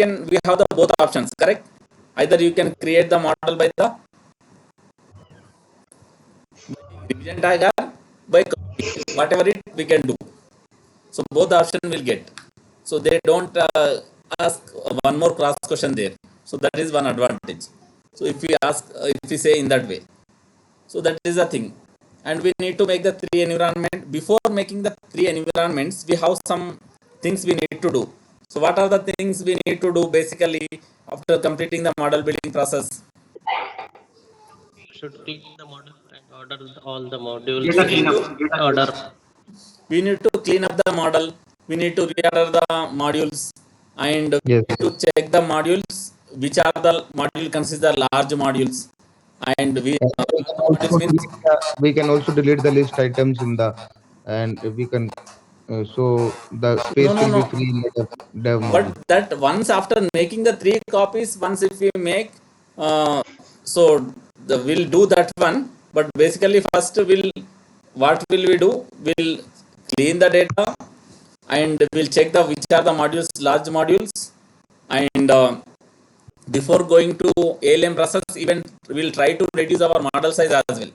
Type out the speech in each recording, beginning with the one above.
we have the both options, correct? Either you can create the model by the revision tag or by whatever it we can do. So both option will get. So they don't ask one more cross question there. So that is one advantage. So if we ask, if we say in that way, so that is the thing. And we need to make the three environment. Before making the three environments, we have some things we need to do. So what are the things we need to do basically after completing the model building process? Should clean the model and order all the We modules need in to order. we need to clean up the model. We need to reorder the modules, and we Yes. need to check the modules which are the module consider large modules. And we We can modules also means delete we can also delete the list items in the, and we can so the no space no will no. be free in the dev But module. that once after making the three copies, once if we make, so we'll do that one. But basically first will what will we do? We'll clean the data, and we'll check the which are the modules, large modules, and before going to ALM process, even we'll try to reduce our model size as well.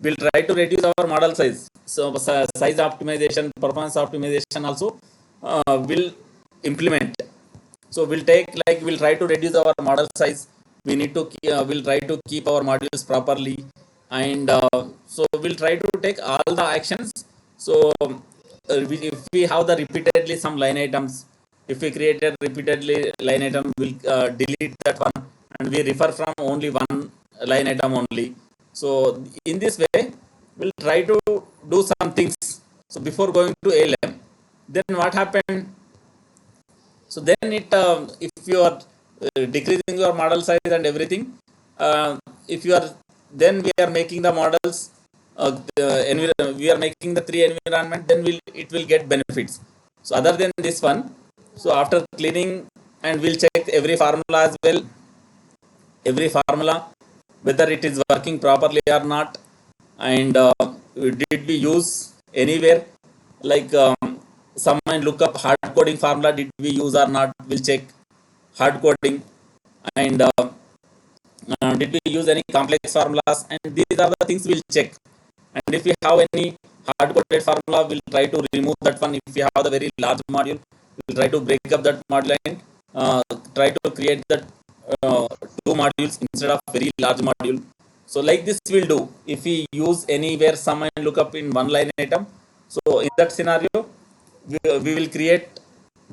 We'll try to reduce our model size. So size optimization, performance optimization also will implement. So we'll take, like, we'll try to reduce our model size. We need to we'll try to keep our modules properly, and so we'll try to take all the actions. So if we have the repeatedly some line items, if we created repeatedly line item, we'll delete that one, and we refer from only one line item only. So in this way we'll try to do some things. So before going to ALM, then what happened? So then it if you are decreasing your model size and everything, if you are, then we are making the models, we are making the three environment, then it will get benefits. So other than this one, so after cleaning, and we'll check every formula as well, every formula whether it is working properly or not, and did we use anywhere, like some might look up hard coding formula, did we use or not, we'll check hard coding, and did we use any complex formulas, and these are the things we'll check. And if we have any hard coded formula, we'll try to remove that one. If we have the very large module, we'll try to break up that module and try to create that uh, two modules instead of very large module. So like this we'll do if we use anywhere sum and lookup in one line item. So in that scenario, we will create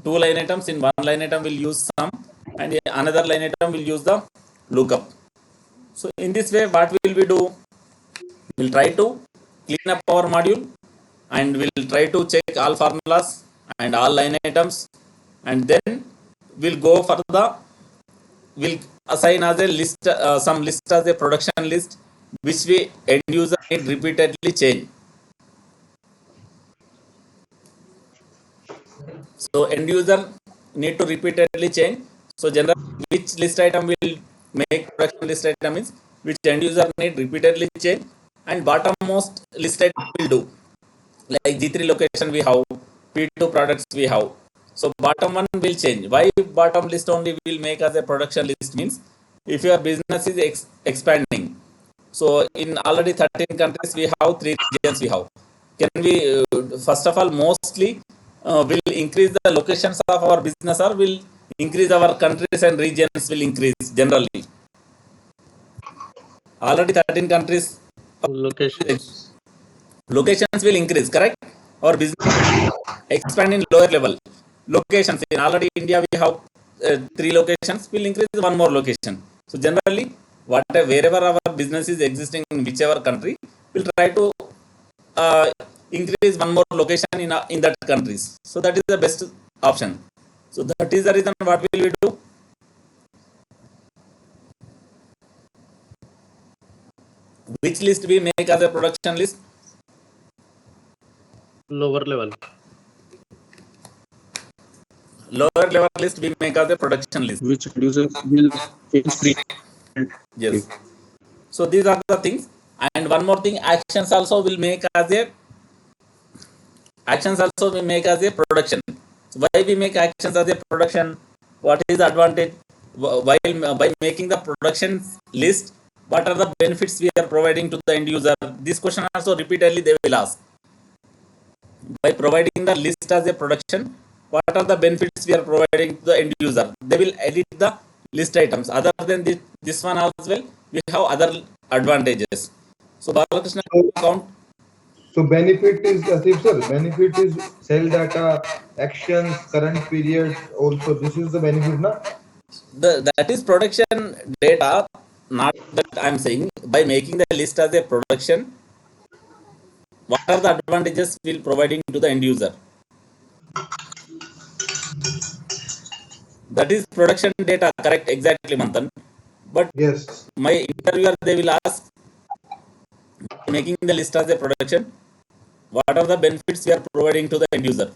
two line items. In one line item we'll use sum, and in another line item we'll use the lookup. So in this way, what will we do? We'll try to clean up our module, and we'll try to check all formulas and all line items, and then we'll go for the, we'll assign as a list, some list as a production list, which we end user need repeatedly change. So end user need to repeatedly change. So generally, which list item will make production list item is which end user need repeatedly change, and bottommost list item will do. Like G3 location we have, P2 products we have. So bottom one will change. Why bottom list only will make as a production list means, if your business is expanding. So in already 13 countries we have, 3 regions we have. Can we first of all mostly will increase the locations of our business, or will increase our countries and regions will increase generally? Already 13 countries, Locations. locations will increase, correct? Our business expand in lower level locations. In already India we have 3 locations, will increase one more location. So generally, wherever our business is existing in whichever country, we'll try to uh, increase one more location in that countries. So that is the best option. So that is the reason what will we do? Which list we make as a production list? Lower level. Lower level list we make as a production list, which users will change free. yes. So these are the things. And one more thing, actions also will make as a production. So why we make actions as a production? what is the advantage while by making the production list, what are the benefits we are providing to the end user? This question also repeatedly they will ask. By providing the list as a production, what are the benefits we are providing to the end user? They will edit the list items. Other than this one as well, we have other advantages. So Balakrishna So, account, so benefit is, Asif sir, benefit is sell data, actions, current periods. Also, this is the benefit, na? that is production data. Not that I'm saying by making the list as a production, what are the advantages we'll providing to the end user? That is production data, correct? Exactly, Manthan. But Yes. my interviewer they will ask, making the list as a production, what are the benefits we are providing to the end user?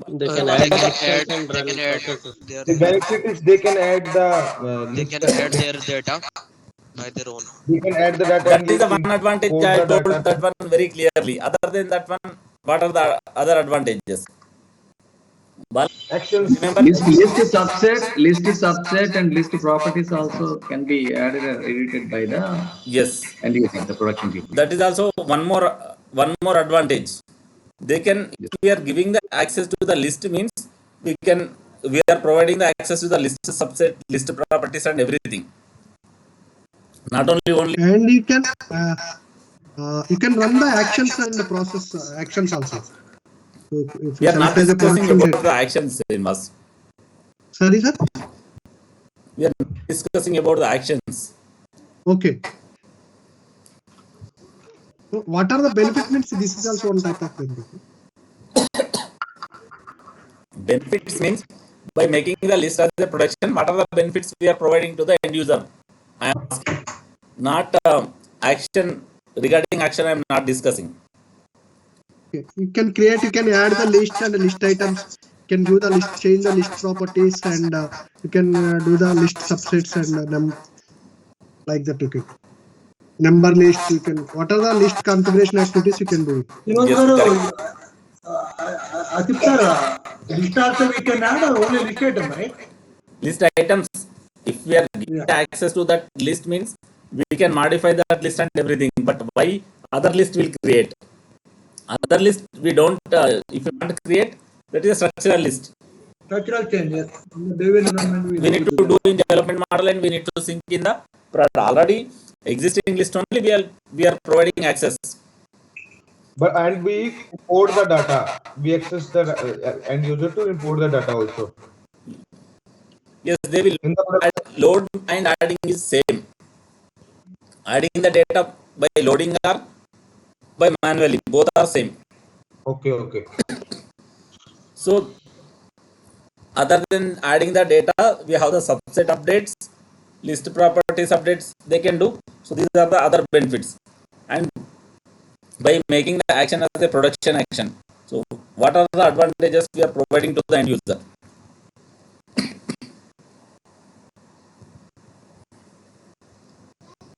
They can They add can actions add and they can run add processes. their The benefit is they can add the they list. can add their data by their own. They can add the data That and is the one advantage import I the told data. that one very clearly. Other than that one, what are the other advantages? Bal, Actions. remember? List is subset, and list properties also can be added or edited by the Yes. end user, the production people. That is also one more advantage. They can, if Yes. we are giving the access to the list means we are providing the access to the list subset, list properties and everything. Not only And you can run the actions and the process actions also. So if you we are not select as a discussing production about data. the actions in us. Sorry, sir. We are not discussing about the actions. Okay. So what are the benefit means? This is also one type of benefit. Benefits means by making the list as a production, what are the benefits we are providing to the end user? I am asking. Not action, regarding action I am not discussing. Okay. You can create, you can add the list and the list items. You can give the list, change the list properties, and you can do the list subsets and like that. You can number list. You can, what are the list configuration activities you can do it. Yes, correct. Asif sir, list also we can add or only list item, right? List items, if we are giving Yeah. the access to that list means we can modify that list and everything. But why other list will create? Other list we don't, if you want to create, that is a structural list. Structural change, yes. In the dev environment, we We need need to to do do that. in development model and we need to sync in the product. Already existing list only we are providing access. But and we import the data. We access the end user to import the data also. Yes, they will In the add, production. load and adding is same. Adding the data by loading or by manually, both are same. Okay, okay. So other than adding the data, we have the subset updates, list properties updates they can do. So these are the other benefits. And by making the action as a production action, so what are the advantages we are providing to the end user?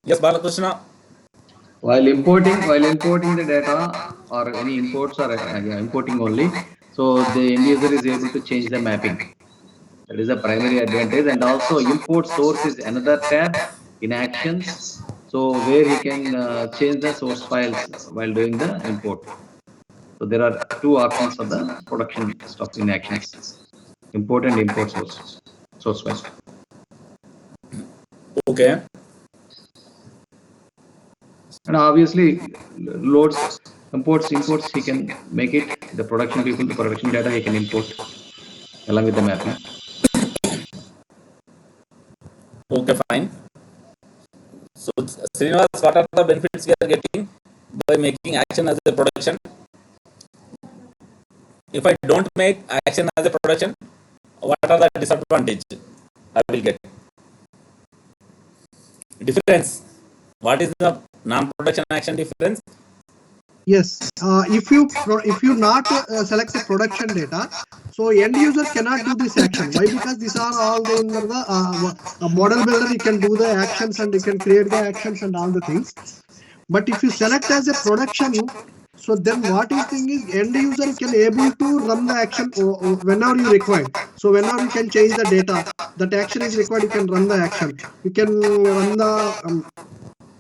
Yes, Balakrishna. While importing the data or any imports are yeah, importing only, so the end user is able to change the mapping. That is a primary advantage, and also import source is another tab in actions. So where he can change the source files while doing the import. So there are two options for the production stuff in actions: import and import source file. Okay. And obviously loads, imports, he can make it. The production people, the production data he can import along with the mapping. Okay, fine. So Srinivas, what are the benefits we are getting by making action as a production? If I don't make action as a production, what are the disadvantages I will get? Difference. What is the non-production action difference? Yes. If you not select the production data, so end user cannot do this action. Why? Because these are all the in the model builder. You can do the actions and you can create the actions and all the things. But if you select as a production, So then what is thing is end user can able to run the action whenever you required. So whenever you can change the data, that action is required, you can run the action. You can run the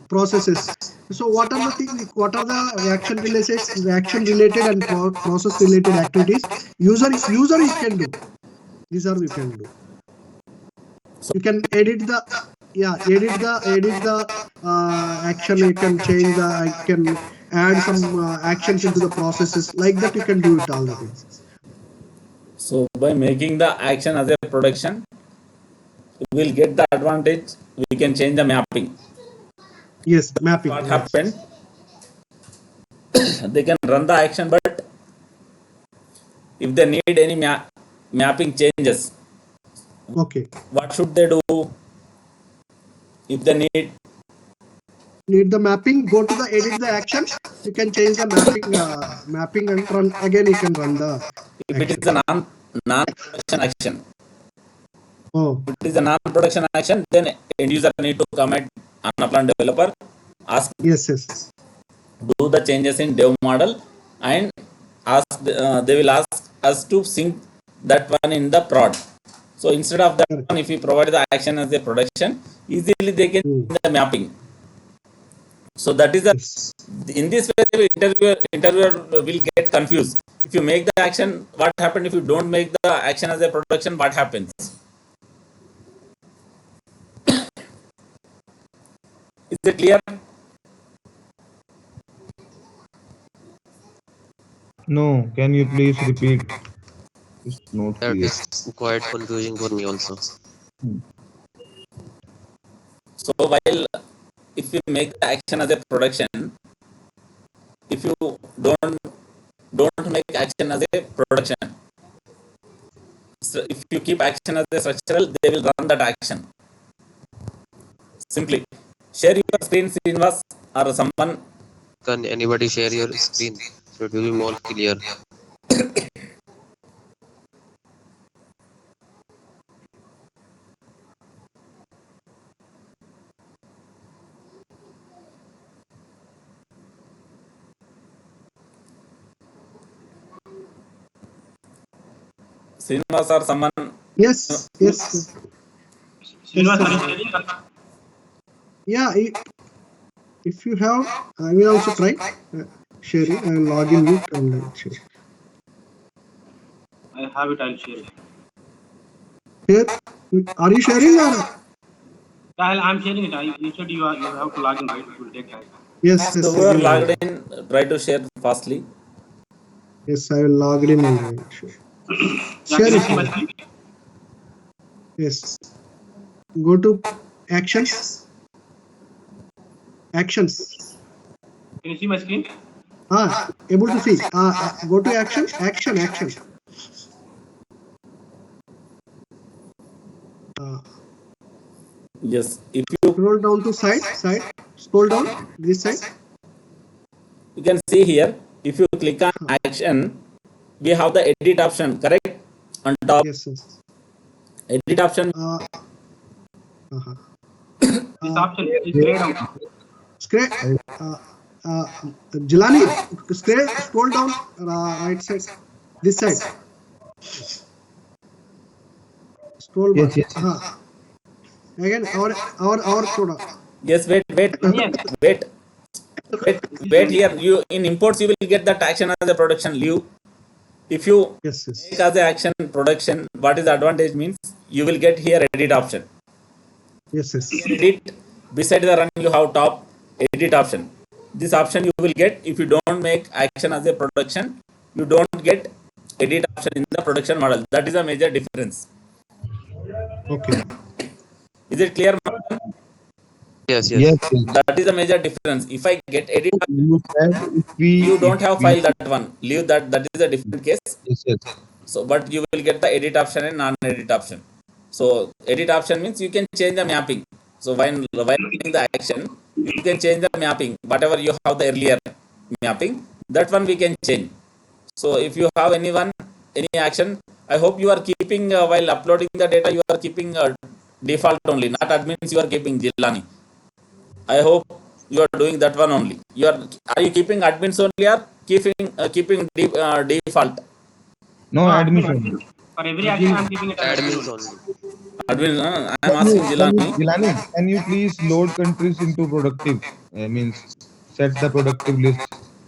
processes. So what are the things? What are the action related and process related activities? User you can do. These are you can do. You can edit the action. You can change the. I can add some actions into the processes like that. You can do it all the things. So by making the action as a production, we will get the advantage. We can change the mapping. Yes, mapping. What Yes. happened? They can run the action, but if they need any mapping changes, Okay. what should they do? If they Need the mapping? Go to the edit the action. You can change the mapping and run again. You can run the if it action. is a non-production action, Oh, if it is a non-production action, then end user need to come at Anaplan developer, ask, yes. do the changes in dev model, and ask. They will ask us to sync that one in the prod. So instead of that Correct. one, if we provide the action as a production, easily they can Hmm. the mapping. So that is the, Yes. in this way the interviewer will get confused. If you make the action, what happened? If you don't make the action as a production, what happens? Is it clear? No, can you please repeat? It's not That clear. is quite confusing for me also. So while if you make the action as a production, if you don't make action as a production, so if you keep action as a structural, they will run that action. Simply share your screen, Srinivas, or someone. Can anybody share your screen so it will be more clear? Srinivas or someone. Yes. Srinivas, Sir. are you sharing? Yeah. If you have, I will also try sharing. I will log in mute and I will share. I have it, I'll share it. Here, are you sharing or? Yeah, I'm sharing it. You said you have to log in, right? It will take time. Yes, So I who are will log logged in. in, try to share fastly. Yes, I will log in and I will share. Yeah, Share can you it. see my screen? Yes. Go to actions. Actions. Can you see my screen? Able to see. Go to action. Action. Yes, if you Scroll down to side. Scroll down this side. you can see here, if you click on action, we have the edit option, correct? On top, Yes. edit option. This option is grayed out. Jilani, scroll down right side. This side. Scroll bar. Yes. Again, our product. Yes, wait here. You in imports you will get that action as a production leave. If you Yes. make as a action production, what is the advantage means you will get here edit option. Yes. Edit beside the run you have top edit option. This option you will get if you don't make action as a production. You don't get edit option in the production model. That is a major difference. Okay. Is it clear? Yes. Yes. That is a major difference. If I get edit, You said you don't if have we file that one. Leave that. That is a different case. yes. So, but you will get the edit option and non-edit option. So, edit option means you can change the mapping. So, while doing the action, you can change the mapping. Whatever you have the earlier mapping, that one we can change. So, if you have any action, I hope you are keeping while uploading the data, you are keeping default only, not admins. You are keeping Jilani. I hope you are doing that one only. Are you keeping admins only or keeping default. No, Ah, admins only. for every action, I'm keeping it as Admins schedule. only. Admin, I am asking Jilani. Gilani, can you please load countries into productive? Means set the productive list.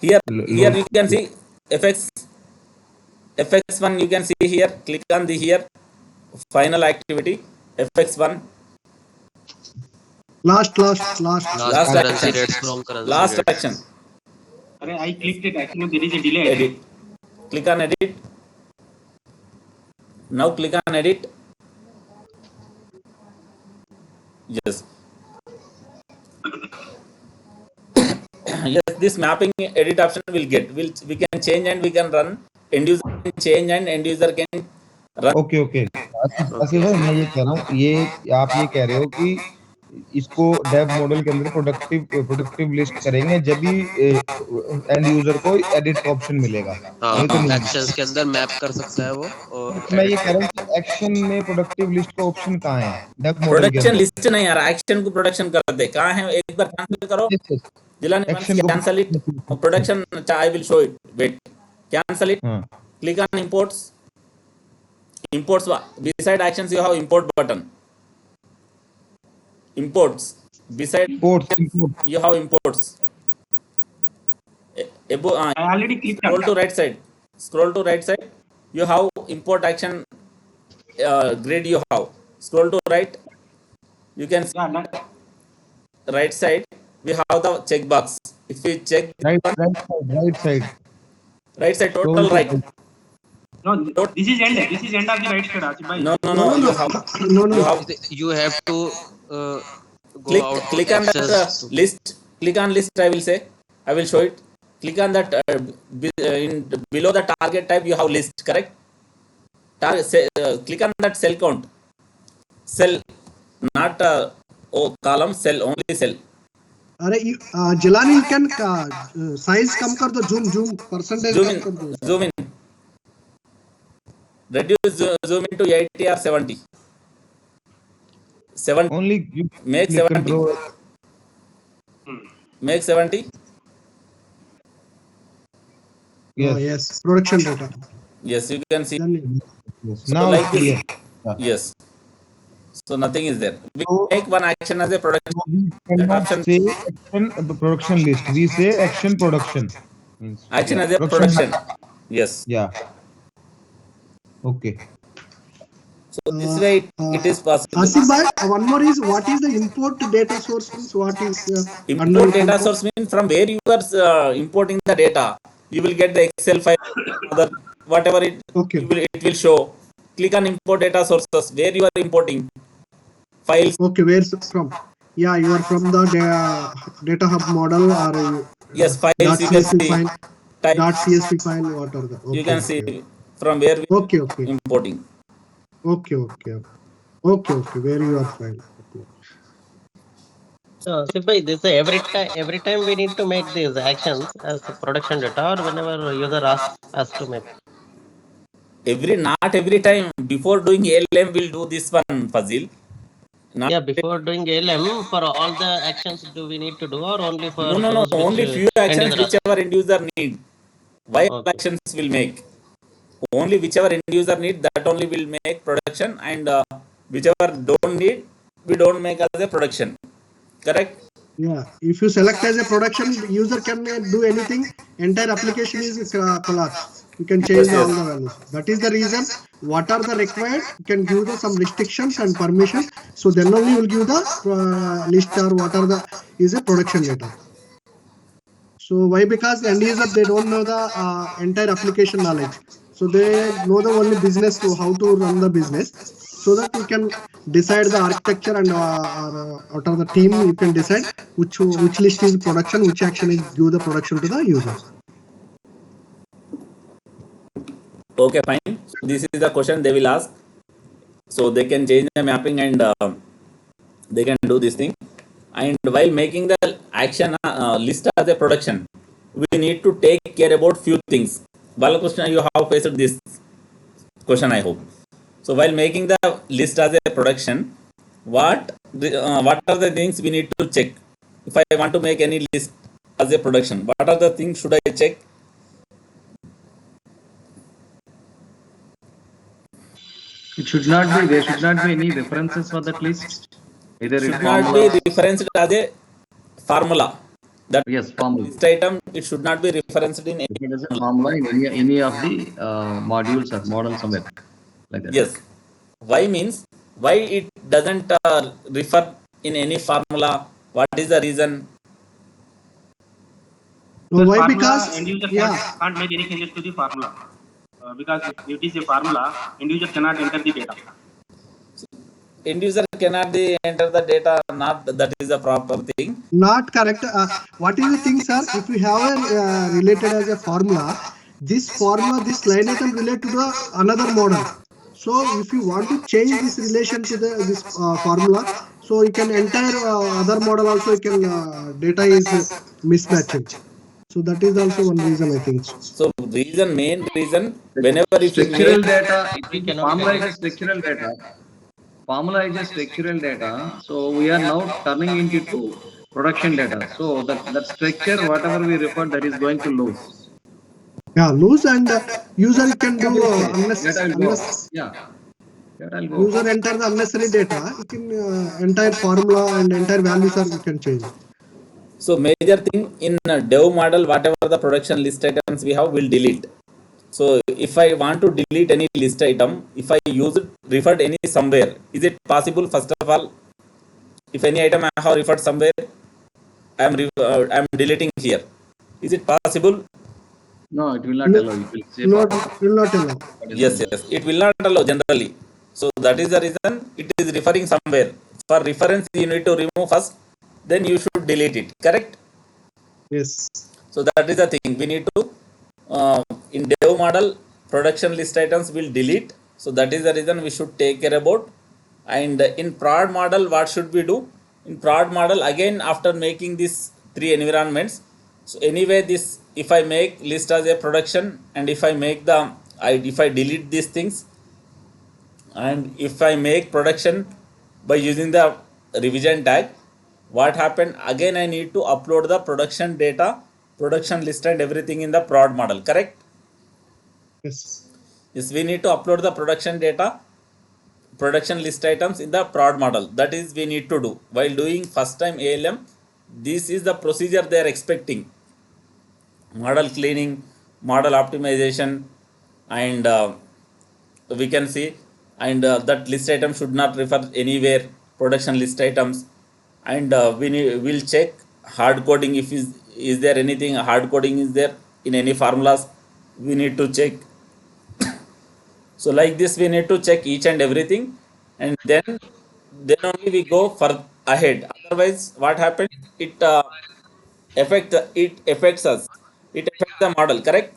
Here Load. you can see fx fx1, you can see here, click on the here final activity fx1, Last. Last last currency action, rates from currency last rates. action, Array, I clicked it. Actually, there is a delay. I edit, think. click on edit. Now click on edit. Yes. Yes, this mapping edit option will get, we can change and we can run, end user can change and end user can run. Okay okay Asif Okay. भाई मैं ये कह रहा हूँ ये आप ये कह रहे हो कि इसको डेव मॉडल के अंदर प्रोडक्टिव लिस्ट करेंगे जब भी एंड यूजर को एडिट का ऑप्शन मिलेगा हाँ, नहीं तो नहीं एक्शंस के अंदर मैप कर सकता है वो और मैं ये एडिट कह रहा हूँ कि एक्शन में प्रोडक्टिव लिस्ट का ऑप्शन कहाँ है डेव मॉडल के प्रोडक्शन अंदर लिस्ट नहीं यार, एक्शन को प्रोडक्शन कर दे, कहाँ है एक बार कैंसिल करो जिलानी, once एक्शन को cancel it, production I will show it, wait, cancel it, हाँ click on imports, beside actions you have import button, imports, beside import you have imports, above, I already clicked scroll on. to right side, you have import action grid, you have, scroll to right, you can see Yeah, that, right side we have the checkbox, if we check this right one, right side right side scroll total to right, no, this is end. This is end of the right side, Asif bhai. no No. you have, No. you have you have to uh, go out to click on that actions to, list, click on list, I will say, I will show it, click on that below the target type you have list, correct, click on that cell count, cell, not column, cell, only cell, अरे Jilani you can size कम कर दो, zoom percentage zoom come in, कर दो. zoom in, reduce zoom into 80 or 70, 70, only you make click 70, control make 70, yes Yes, production data. yes, you can see, Then, yes so now like it's this, clear yeah. yes, so nothing is there, we so, make one action as a production, So we that cannot option, say action production list. We say action production. Means action yeah, as a production, yes, yeah. Okay. so this way it is possible. Asif bhai, one more is, what is the import data source means, what is under Import data import? source means from where you are importing the data, you will get the excel file, other whatever Okay. it will show, click on import data sources where you are importing files, Okay, where's from? Yeah, you are from the data hub model or yes, files you can .csv see, file, type, .csv file, what are the? you Okay. can see from where we Okay. are importing. Okay. Where you are file? Okay. So, Sipai, this every time we need to make these actions as a production data, or whenever user asks us to make. Not every time before doing ALM will do this one, Fazil. Not Yeah, before doing ALM, for all the actions, do we need to do, or only for no, those which only few end actions user asks? whichever end user need. Why all Okay. actions will make? Only whichever end user need, that only will make production, and whichever don't need, we don't make as a production, correct? Yeah, if you select as a production, user can do anything. Entire application is collapse. You can change Yes, all the values. That is the reason. What are the required? You can give the some restrictions and permission. So then only you will give the list or what are the is a production data. So why? Because end user they don't know the entire application knowledge. So they know the only business to how to run the business. So that you can decide the architecture and out of the team you can decide which list is production, which action is give the production to the user. Okay, fine, so this is the question they will ask, so they can change the mapping and they can do this thing, and while making the action list as a production, we need to take care about few things. Balakrishna, you have faced this question, I hope. So while making the list as a production, what are the things we need to check? If I want to make any list as a production, what are the things should I check? It should not be, there should not be any references for that list. Either Should it not be formula, referenced as a formula. That yes, formula. list item, it should not be referenced in any It is a formula. formula in any of the modules or models somewhere like that. Yes. Why means why it doesn't refer in any formula? What is the reason? Why? formula, Because end user yeah, can't make any changes to the formula. Because if it is a formula, end user cannot enter the data. End user cannot enter the data. Not that is the proper thing. not correct. What is the thing, sir? If we have a related as a formula, this formula, this line item related to the another model. So if you want to change this relation to the this formula, so you can entire other model also you can data is mismatching. So that is also one reason I think. So main reason, The whenever if you make structural data, it We is the cannot formula tell. is a structural data. Formula is a structural data. So we are now turning it into production data. So that structure, whatever we refer, that is going to lose. Yeah, lose and user can do Data will go. Yeah, data will go. user enter the unnecessary data. You can entire formula and entire values are you can change. so major thing in dev model, whatever the production list items we have, will delete. So if I want to delete any list item, if I use it, referred any somewhere, is it possible? First of all, if any item I have referred somewhere, I am deleting here. Is it possible? No, it will not No, allow. It will say not format. will not allow. That is Yes, the yes. It will not allow generally. So that is the reason it is referring somewhere. For reference, you need to remove first, then you should delete it. Correct? Yes. So that is the thing. We need to in dev model production list items will delete. So that is the reason we should take care about. And in prod model, what should we do? In prod model, again after making these three environments, so anyway this if I make list as a production and if I make the if I delete these things and if I make production by using the revision tag, what happened again? I need to upload the production data, production list and everything in the prod model. Correct? Yes. Yes, we need to upload the production data, production list items in the prod model. That is we need to do while doing first time ALM. This is the procedure they are expecting: model cleaning, model optimization, and we can see, and that list item should not refer anywhere, production list items, and will check hard coding. If is there anything hard coding is there in any formulas, we need to check. So like this we need to check each and everything, and then only we go for ahead. Otherwise what happens, it affects us, it affects the model. Correct?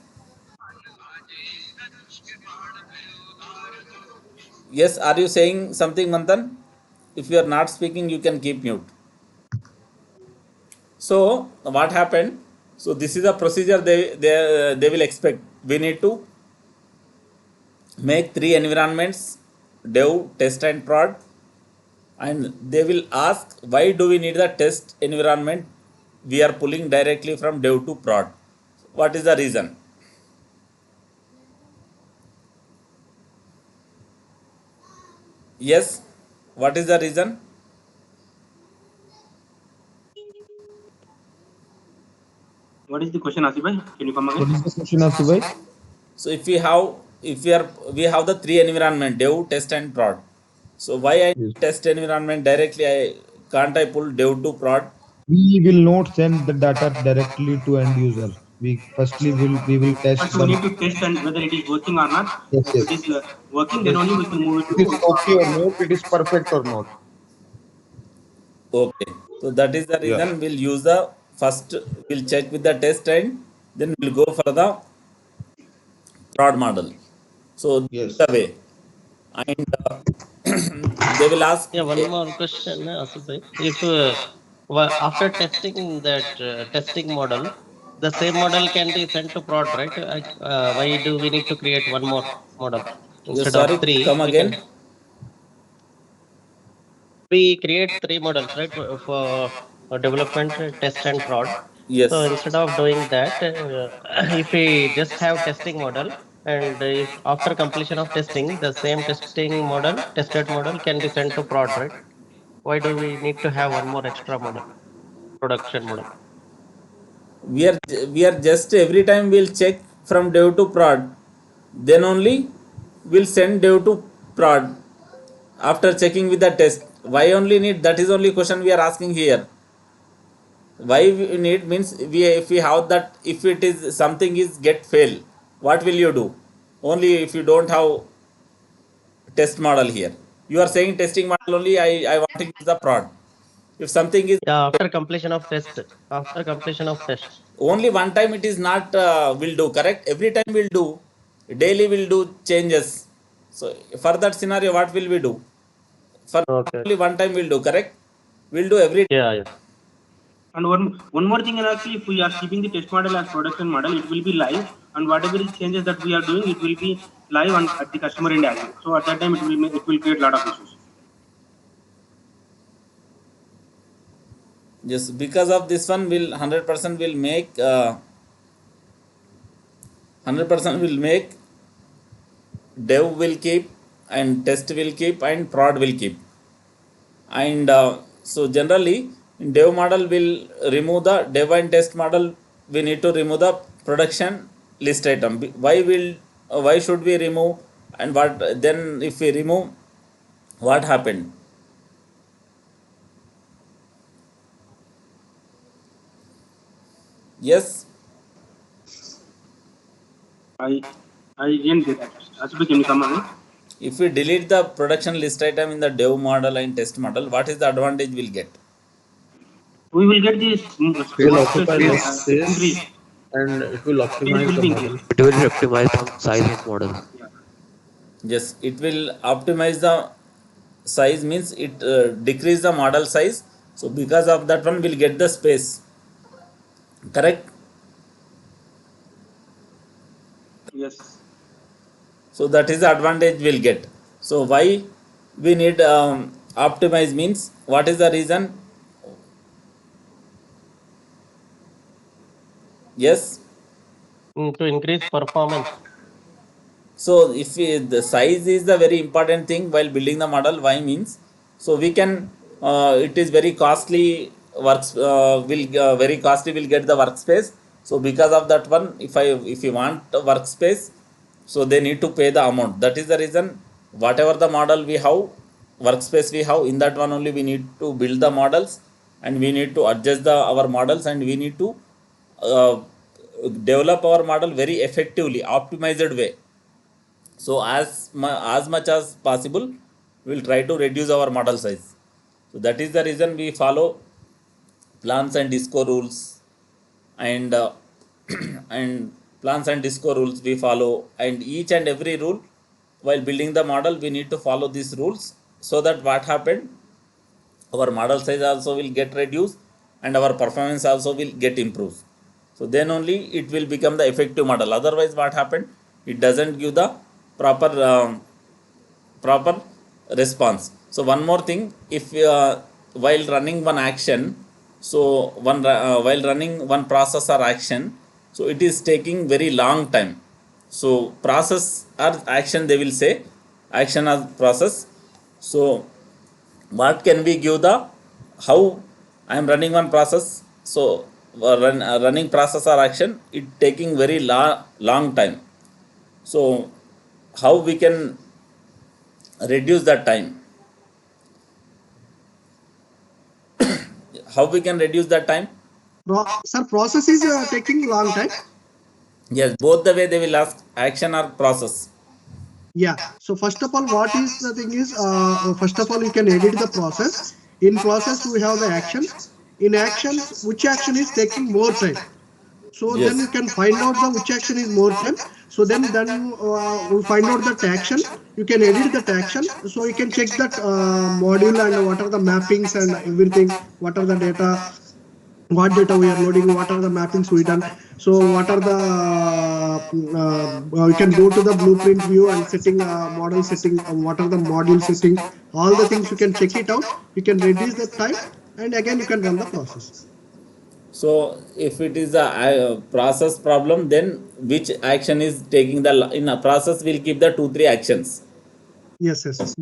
Yes, are you saying something, Manthan? If you are not speaking, you can keep mute. So what happened, so this is a procedure they will expect. We need to make three environments: dev, test and prod. And they will ask, why do we need the test environment? We are pulling directly from dev to prod. What is the reason? Yes, what is the reason? What is the question, Asif bhai? Can you come again? What is the question, Asif bhai? So if we have the three environment: dev, test and prod. So why I Yes. test environment directly? I pull dev to prod? We will not send the data directly to end user. We will test First, we the. need to test and whether it is working or not. Yes, If yes. it is working, then Yes. only we can move it It is to. okay or not. It is perfect or not. Okay. So that is the Yeah. reason we'll use the first, we'll check with the test and then we'll go for the prod model. So this is Yes. the way. And they will ask, Yeah, one more question, Asif bhai. If after testing that testing model, the same model can be sent to prod, right? Why do we need to create one more model instead of sorry, three? come again. We create three models, right, for development, test, and prod. So Yes. instead of doing that, if we just have testing model, And if after completion of testing, the same tested model can be sent to prod, right? Why do we need to have one more extra model, production model? We are just every time we'll check from dev to prod, then only we'll send dev to prod after checking with the test. Why only need, that is only question we are asking here. Why we need means, we if we have that, if it is something is get fail, what will you do? Only if you don't have test model here, you are saying testing model only, I want to use the prod. If something is Yeah, after completion of test. After completion of test. only one time, it is not will do, correct? Every time will do, daily will do changes. So for that scenario, what will we do? For Okay. only one time will do, correct? We'll do every Yeah, yeah. And one more thing, actually, if we are keeping the test model as production model, it will be live, and whatever the changes that we are doing, it will be live and at the customer end as well. So at that time, it will create a lot of issues. just because of this one, will 100% will make 100% will make dev will keep, and test will keep, and prod will keep. And so generally in dev model will remove the dev and test model, we need to remove the production list item. Why will why should we remove? And what then, if we remove, what happened? Yes. I I didn't get that. Actually, can you come again? If we delete the production list item in the dev model and test model, what is the advantage we'll get? We will get this It will workspace occupy the increase. space and it will Space optimize will the be increased. model. It will optimize the size of model. Yeah. Yes, it will optimize the size, means it decrease the model size. So because of that one, we'll get the space, correct? Yes. So that is the advantage we'll get. So why we need optimize means, what is the reason? Yes. To increase performance. So if we, the size is the very important thing while building the model. Why means, so we can it is very costly works, will very costly will get the workspace. So because of that one, if you want a workspace, so they need to pay the amount. That is the reason, whatever the model we have, workspace we have, in that one only we need to build the models, and we need to adjust the our models, and we need to uh, develop our model very effectively optimized way. So as much as possible, we'll try to reduce our model size. So that is the reason we follow plans and disco rules. And and plans and disco rules we follow, and each and every rule, while building the model, we need to follow these rules. So that what happened, our model size also will get reduced, and our performance also will get improved. So then only it will become the effective model. Otherwise, what happened, it doesn't give the proper proper response. So one more thing, if while running one action, so while running one process or action, so it is taking very long time. So process or action, they will say action or process. So what can we give the, how I am running one process, so running process or action, it taking very long time. So how we can reduce that time? How we can reduce that time? Sir, process is taking long time. Yes, both the way they will ask, action or process. Yeah. So first of all, what is the thing is, first of all, you can edit the process. In process, we have the actions. In actions, which action is taking more time? So then Yes. you can find out the which action is more time. So then we find out that action. You can edit that action. So you can check that module and what are the mappings and everything. What are the data? What data we are loading? What are the mappings we done? So what are the you can go to the blueprint view and setting model setting. What are the module setting? All the things you can check it out. You can reduce the time, and again you can run the process. So if it is a process problem, then which action is taking the in a process, will keep the 2 3 actions. Yes, yes.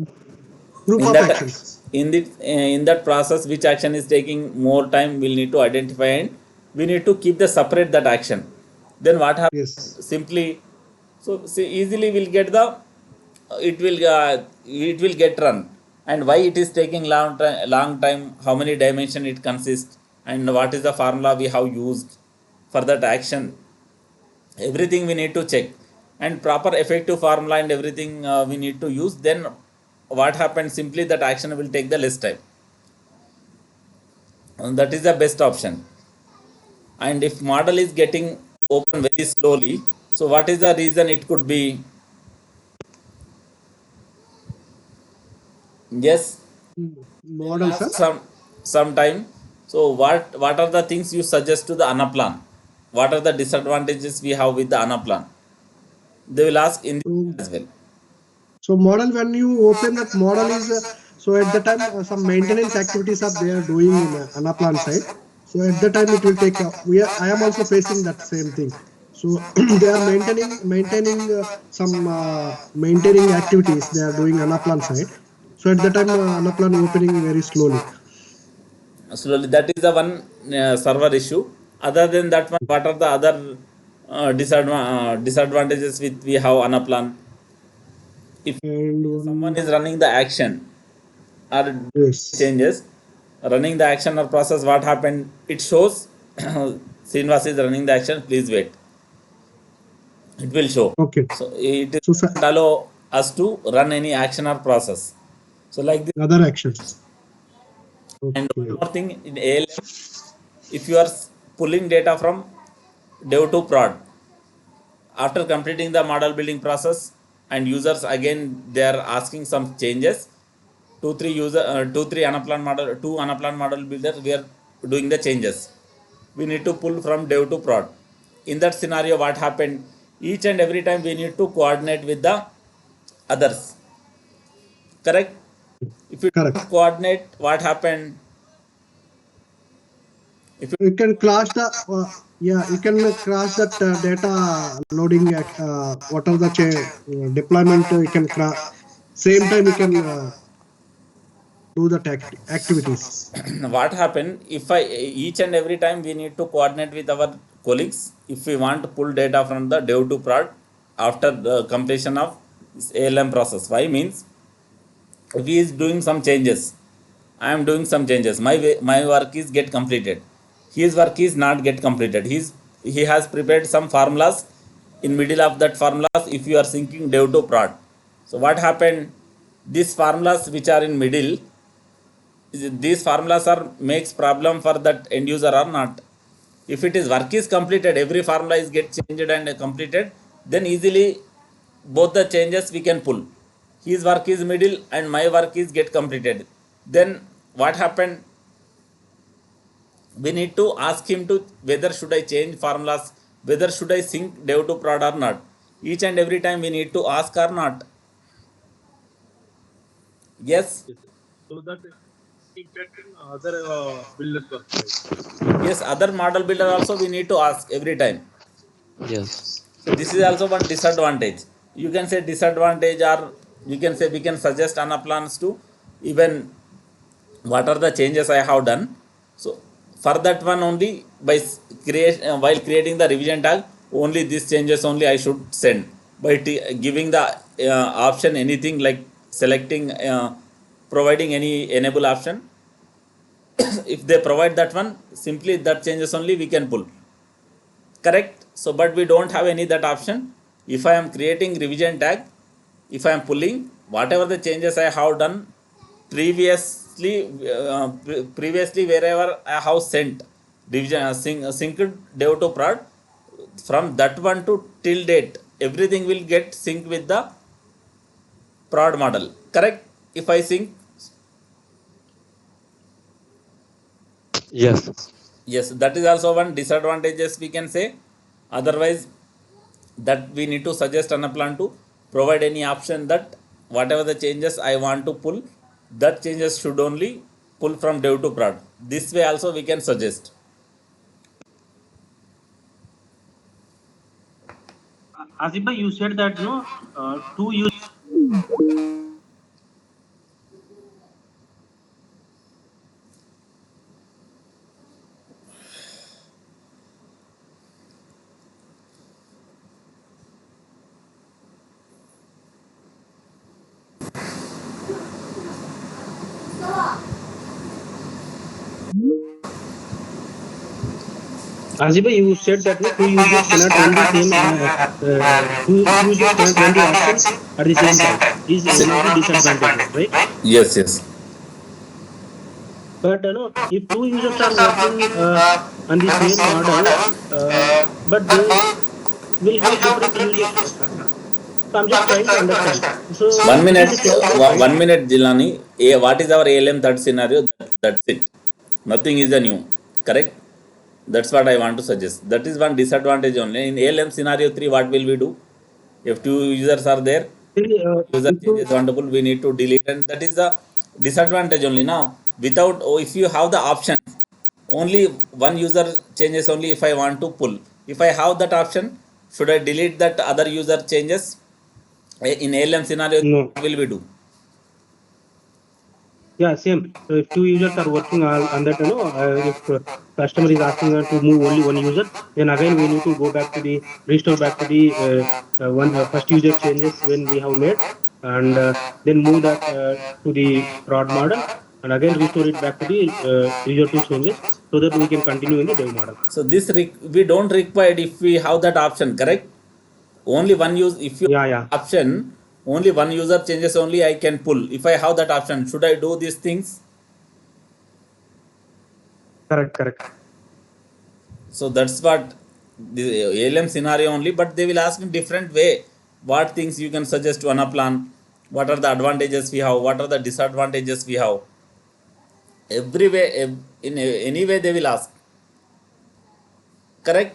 Group In of that actions. in that process, which action is taking more time, we'll need to identify, and we need to keep the separate that action. Then what happens Yes. simply, so see, easily we'll get the it will get run, and why it is taking long time, how many dimension it consists, and what is the formula we have used for that action. Everything we need to check, and proper effective formula and everything we need to use. Then what happens simply, that action will take the less time, and that is the best option. And if model is getting open very slowly, so what is the reason? It could be, yes, they will Model, ask sir. some time. So what are the things you suggest to the Anaplan? What are the disadvantages we have with the Anaplan? They will ask in this way So, as well. so model, when you open that model is, so at the time some maintenance activities are they are doing in Anaplan side. So at the time it will take, I am also facing that same thing. So they are maintaining some maintaining activities they are doing Anaplan side. So at the time Anaplan opening very slowly. Slowly, that is the one server issue. Other than that one, what are the other disadvantages with we have on a plan? If And someone one, is running the action or yes. changes, running the action or process, what happened, it shows Srinivas is running the action, please wait, it will show. Okay. So it So doesn't allow us to run any action or process. So like this. other actions. And one Okay. more thing, in ALM, if you are pulling data from dev to prod, after completing the model building process, and users again they are asking some changes, two three Anaplan model, two Anaplan model builder, we are doing the changes, we need to pull from dev to prod. In that scenario, what happened, each and every time we need to coordinate with the others, correct? If you don't Correct. coordinate, what happened, if you You can crash the yeah, you can crash that data loading what are the deployment you can same time you can do the activities. what happened, if I each and every time we need to coordinate with our colleagues, if we want to pull data from the dev to prod after the completion of this ALM process. Why means, if he is doing some changes, I am doing some changes, my work is get completed, his work is not get completed, he has prepared some formulas. In middle of that formulas, if you are syncing dev to prod, so what happened, these formulas which are in middle, these formulas are makes problem for that end user or not? If it is work is completed, every formula is get changed and completed, then easily both the changes we can pull. His work is middle and my work is get completed, then what happened, we need to ask him to whether should I change formulas, whether should I sync dev to prod or not. Each and every time we need to ask or not. Yes. Yes, sir. So that impacting other builders work, right? Yes, other model builder also we need to ask every time. Yes. So this is also one disadvantage. You can say disadvantage, or you can say we can suggest Anaplans to even what are the changes I have done. So for that one only, by create while creating the revision tag, only these changes only I should send. By giving the option anything like selecting, providing any enable option, if they provide that one, simply that changes only we can pull, correct? So but we don't have any that option. If I am creating revision tag, if I am pulling whatever the changes I have done previously, previously wherever I have sent revision, synced dev to prod, from that one to till date, everything will get synced with the prod model, correct? If I sync, Yes. yes, that is also one disadvantages we can say. Otherwise, that we need to suggest on a plan to provide any option that whatever the changes I want to pull, that changes should only pull from dev to prod. This way also we can suggest. Asif bhai, you said that two use. Asif bhai, you said that no two users cannot run the same two users cannot run the action at the same time. Is one of the disadvantages, right? Yes, yes. But if two users are working on the same model, but they will have different uses. So I'm just trying to understand. So One it is minute, a case of right. 1 minute, Jilani. What is our ALM third scenario? That's it. Nothing is a new. Correct? That's what I want to suggest. That is one disadvantage only. In ALM scenario 3, what will we do? If two users are there, See, user if changes wonderful, we need to delete, and that is the disadvantage only now. Without, if you have the option, only one user changes only if I want to pull. If I have that option, should I delete that other user changes? In ALM scenario, no, what will we do? yeah, same. So if two users are working on that, if customer is asking to move only one user, then again we need to go back to the restore back to the one first user changes when we have made, and then move that to the prod model, and again restore it back to the user two changes so that we can continue in the dev model. So this we don't require if we have that option, correct? Only one use, if you Yeah, have yeah, that option, only one user changes only I can pull. If I have that option, should I do these things? correct, correct. So that's what the ALM scenario only, but they will ask in different way. What things you can suggest to Anaplan? What are the advantages we have? What are the disadvantages we have? Every way, in any way they will ask. Correct?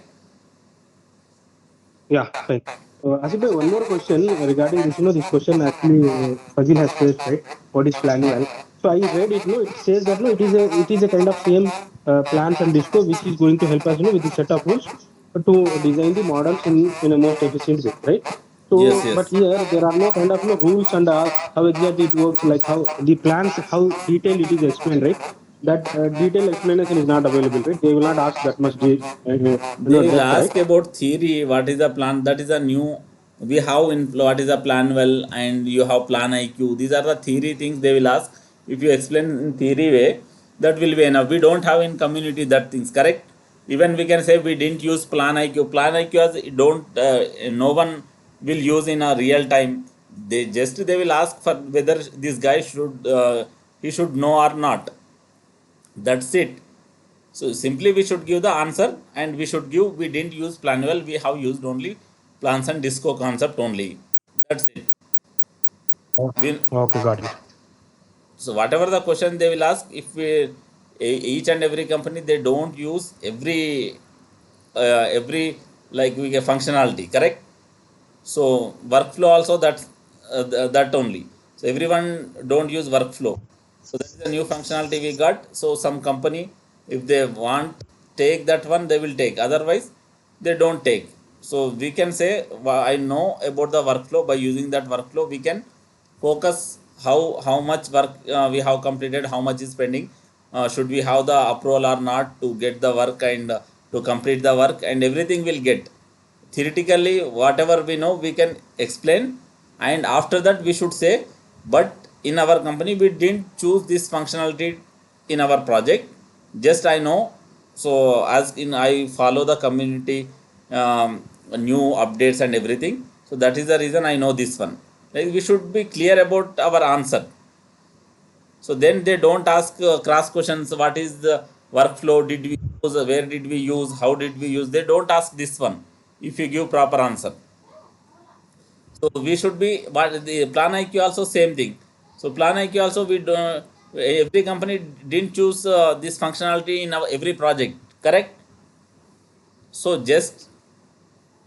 Yeah, fine. Asif bhai, one more question regarding this. This question actually Fazil has faced, right? What is plan well? So I read it. No, it says that no, it is a kind of same plans and disco which is going to help us, with the set of rules to design the models in a most efficient way, right? Yes, So, but yes. here there are no kind of no rules and how exactly it works, like how the plans, how detailed it is explained, right? That detailed explanation is not available, right? They will not ask that much, They will depth, ask right? about theory, what is the plan? That is a new. We have in what is a plan well, and you have plan IQ. These are the theory things they will ask. If you explain in theory way, that will be enough. We don't have in community that things, correct? Even we can say we didn't use plan IQ. Plan IQ as don't no one will use in a real time. They will ask for whether this guy should he should know or not. That's it. So simply we should give the answer, and we should give, we didn't use planual, we have used only plans and disco concept only. That's it. We, Okay, got it. so whatever the question they will ask, if we each and every company they don't use every like we get functionality, correct? So workflow also that only. So everyone don't use workflow. So that is a new functionality we got. So some company, if they want take that one, they will take. Otherwise, they don't take. So we can say, I know about the workflow. By using that workflow, we can focus how much work we have completed, how much is pending. Should we have the approval or not to get the work and to complete the work, and everything will get theoretically whatever we know we can explain, and after that we should say, but in our company we didn't choose this functionality in our project, just I know. So as in I follow the community new updates and everything, so that is the reason I know this one. Like we should be clear about our answer. So then they don't ask cross questions. What is the workflow? Did we use? Where did we use? How did we use? They don't ask this one. If you give proper answer, so we should be. But the plan IQ also same thing. So plan IQ also we do. Every company didn't choose this functionality in our every project. Correct. So just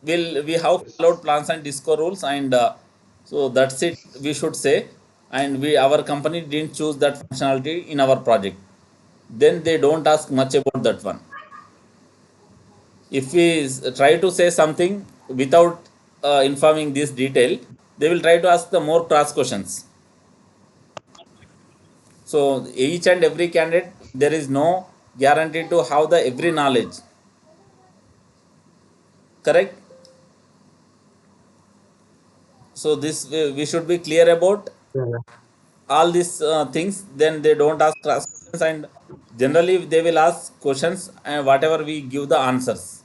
will we have followed plans and disco rules, and so that's it. We should say, and we our company didn't choose that functionality in our project, then they don't ask much about that one. If we try to say something without informing this detail, they will try to ask the more cross questions. So each and every candidate, there is no guarantee to have the every knowledge. Correct? So this we should be clear about all these things. Then they don't ask cross questions, and generally they will ask questions and whatever we give the answers.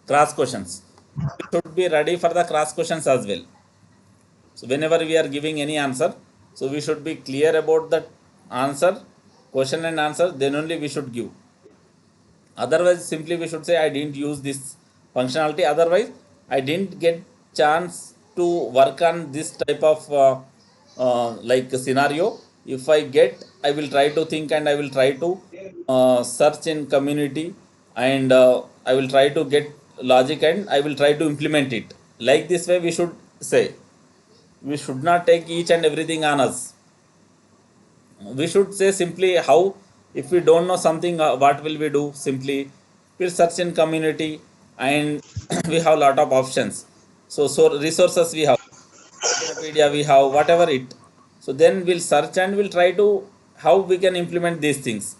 Cross questions. We should be ready for the cross questions as well. So whenever we are giving any answer, so we should be clear about that answer, question and answer, then only we should give. Otherwise, simply we should say I didn't use this functionality. Otherwise, I didn't get chance to work on this type of like scenario. If I get, I will try to think and I will try to search in community, and I will try to get logic and I will try to implement it. Like this way, we should say. We should not take each and everything on us. We should say simply how, if we don't know something, what will we do? Simply we'll search in community, and we have lot of options. So resources we have, Wikipedia we have, whatever it. So then we'll search and we'll try to how we can implement these things.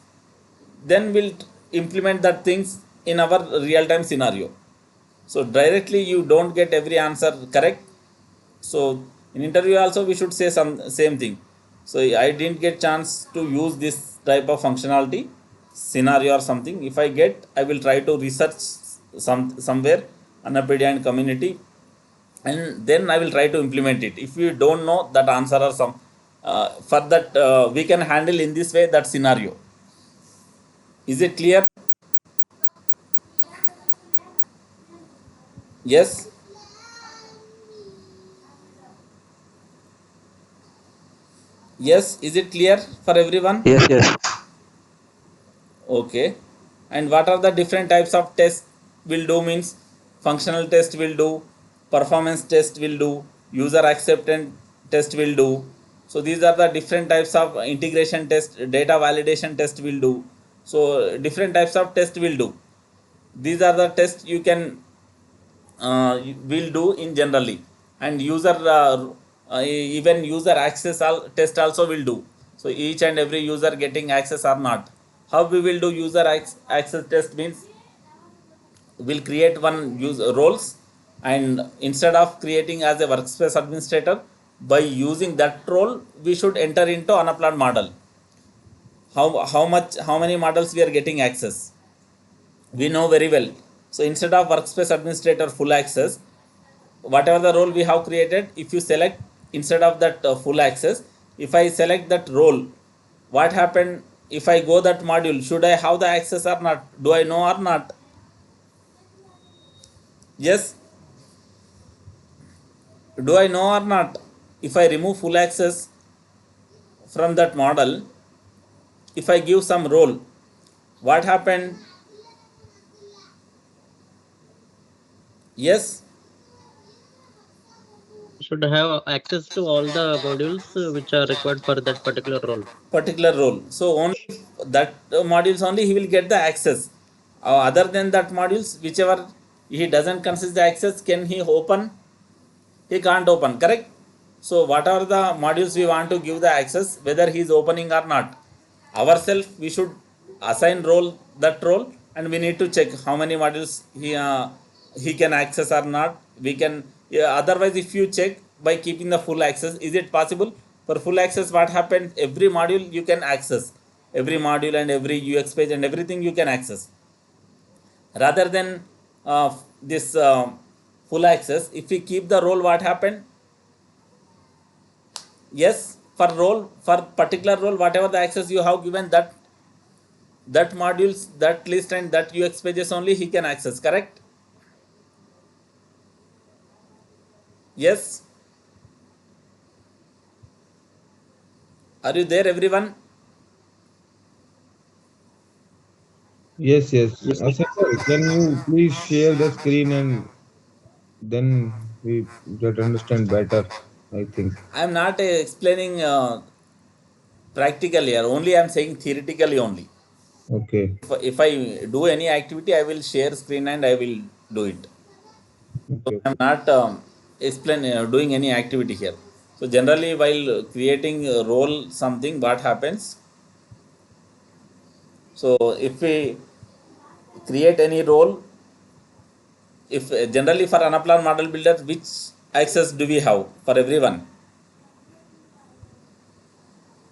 Then we'll implement that things in our real time scenario. So directly you don't get every answer correct. So in interview also we should say some same thing. So I didn't get chance to use this type of functionality scenario or something. If I get, I will try to research somewhere Anapedia and community, and then I will try to implement it. If you don't know that answer or some for that we can handle in this way that scenario. Is it clear? Yes. Yes, is it clear for everyone? Yes, yes. Okay. And what are the different types of tests will do means functional test will do, performance test will do, user acceptance test will do. So these are the different types of integration test, data validation test will do. So different types of test will do. These are the tests you can will do in generally, and user even user access test also will do. So each and every user getting access or not, how we will do user access test means we'll create one user roles, and instead of creating as a workspace administrator, by using that role we should enter into Anaplan model. How many models we are getting access, we know very well. So instead of workspace administrator full access, whatever the role we have created, if you select instead of that full access, if I select that role, what happened? If I go that module, should I have the access or not? Do I know or not? Yes. Do I know or not? If I remove full access from that model, if I give some role, what happened? Yes. Should have access to all the modules which are required for that particular role. Particular role. So only that modules only he will get the access. Other than that modules, whichever he doesn't consist the access, can he open? He can't open. Correct. So whatever the modules we want to give the access, whether he is opening or not, ourselves we should assign role, that role, and we need to check how many modules he can access or not. We can, yeah, otherwise if you check by keeping the full access, is it possible? For full access, what happens? Every module you can access, every module and every UX page and everything you can access. Rather than this full access, if we keep the role, what happened? Yes, for role, for particular role, whatever the access you have given, that modules, that list and that UX pages only he can access. Correct? Yes. Are you there, everyone? Yes, yes. Yes. Asif sir, can you please share the screen and then we get understand better, I think. I am not explaining practically here. Only I am saying theoretically only. Okay. If I do any activity, I will share screen and I will do it. So Okay, I'm okay. not doing any activity here. So generally, while creating a role something, what happens? So if we create any role, if generally for Anaplan model builder, which access do we have for everyone?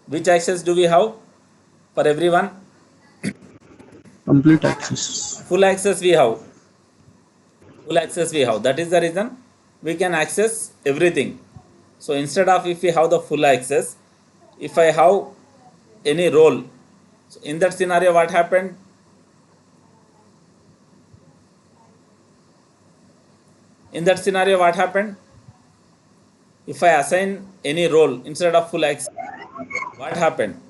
Which access do we have for everyone? Complete access. Full access we have. Full access we have. That is the reason we can access everything. So instead of if we have the full access, if I have any role, so in that scenario, what happened? In that scenario, what happened? If I assign any role instead of full access, what happened?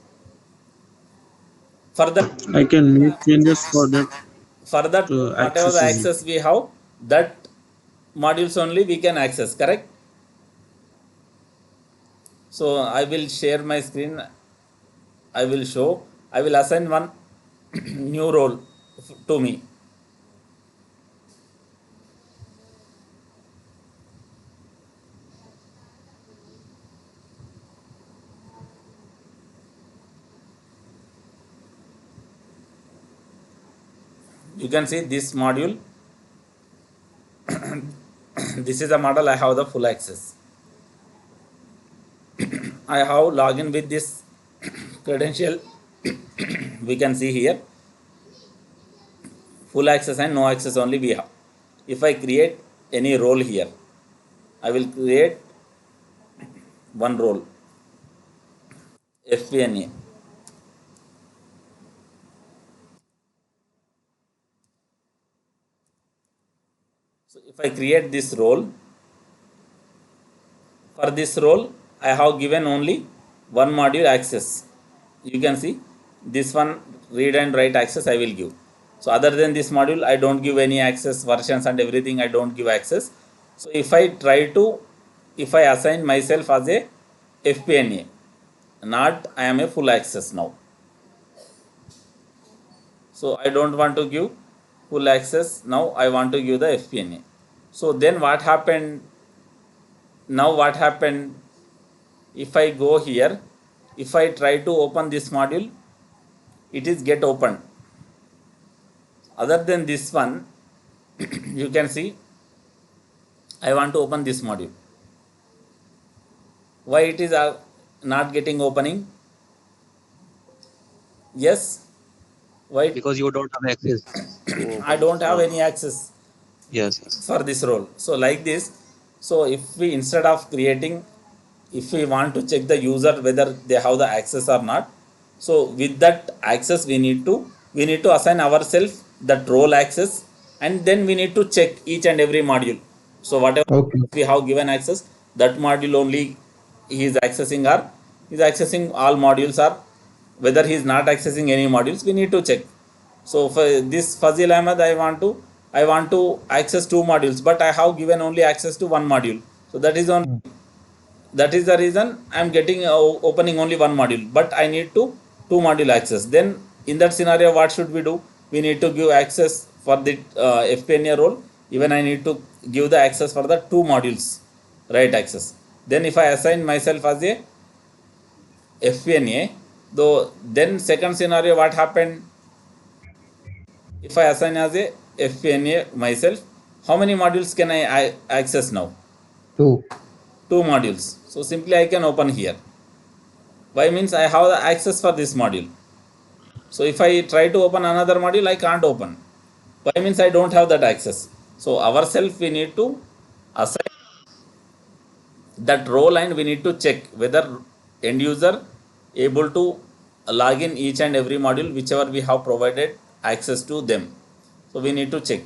For that, I can make changes for that for that role, whatever access the easily. access we have, that modules only we can access. Correct? So I will share my screen. I will show. I will assign one new role to me. You can see this module. This is a model I have the full access. I have login with this credential. We can see here full access and no access only we have. If I create any role here, I will create one role FPNA. So if I create this role, for this role I have given only one module access. You can see this one read and write access I will give. So other than this module I don't give any access, versions and everything I don't give access. So if I try to, if I assign myself as a FPNA, not I am a full access now. So I don't want to give full access now, I want to give the FPNA. So then what happened? Now what happened? If I go here, if I try to open this module, it is get opened. Other than this one, you can see I want to open this module. Why it is not getting opening? Yes. Why? Because you don't have access to I open don't this have role. any access Yes. for this role. So like this, so if we instead of creating, if we want to check the user whether they have the access or not, so with that access we need to assign ourselves that role access, and then we need to check each and every module. So whatever Okay. we have given access, that module only he is accessing, or he is accessing all modules, or whether he is not accessing any modules, we need to check. So for this fuzzy llama, I want to access two modules, but I have given only access to one module. So that is the reason I'm getting opening only one module, but I need to two module access. Then in that scenario, what should we do? We need to give access for the FPNA role. Even I need to give the access for the two modules, right access. Then if I assign myself as a FPNA, though then second scenario, what happened? If I assign as a FPNA myself, how many modules can I access now? Two. Two modules. So simply I can open here. Why means I have the access for this module. So if I try to open another module, I can't open. Why means I don't have that access. So ourselves we need to assign that role, and we need to check whether end user able to log in each and every module whichever we have provided access to them. So we need to check.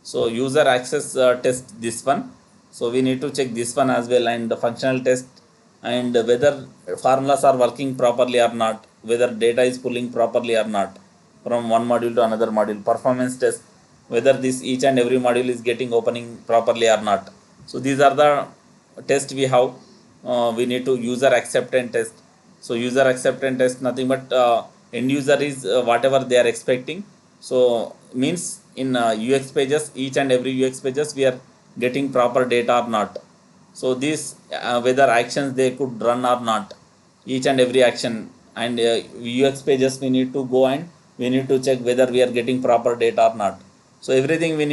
So user access test this one. So we need to check this one as well, and the functional test, and whether formulas are working properly or not, whether data is pulling properly or not from one module to another module. Performance test, whether this each and every module is getting opening properly or not. So these are the tests we have. We need to user acceptance test. So user acceptance test nothing but end user is whatever they are expecting. So means in UX pages, each and every UX pages we are getting proper data or not. So these whether actions they could run or not, each and every action, and UX pages we need to go and we need to check whether we are getting proper data or not. So everything we need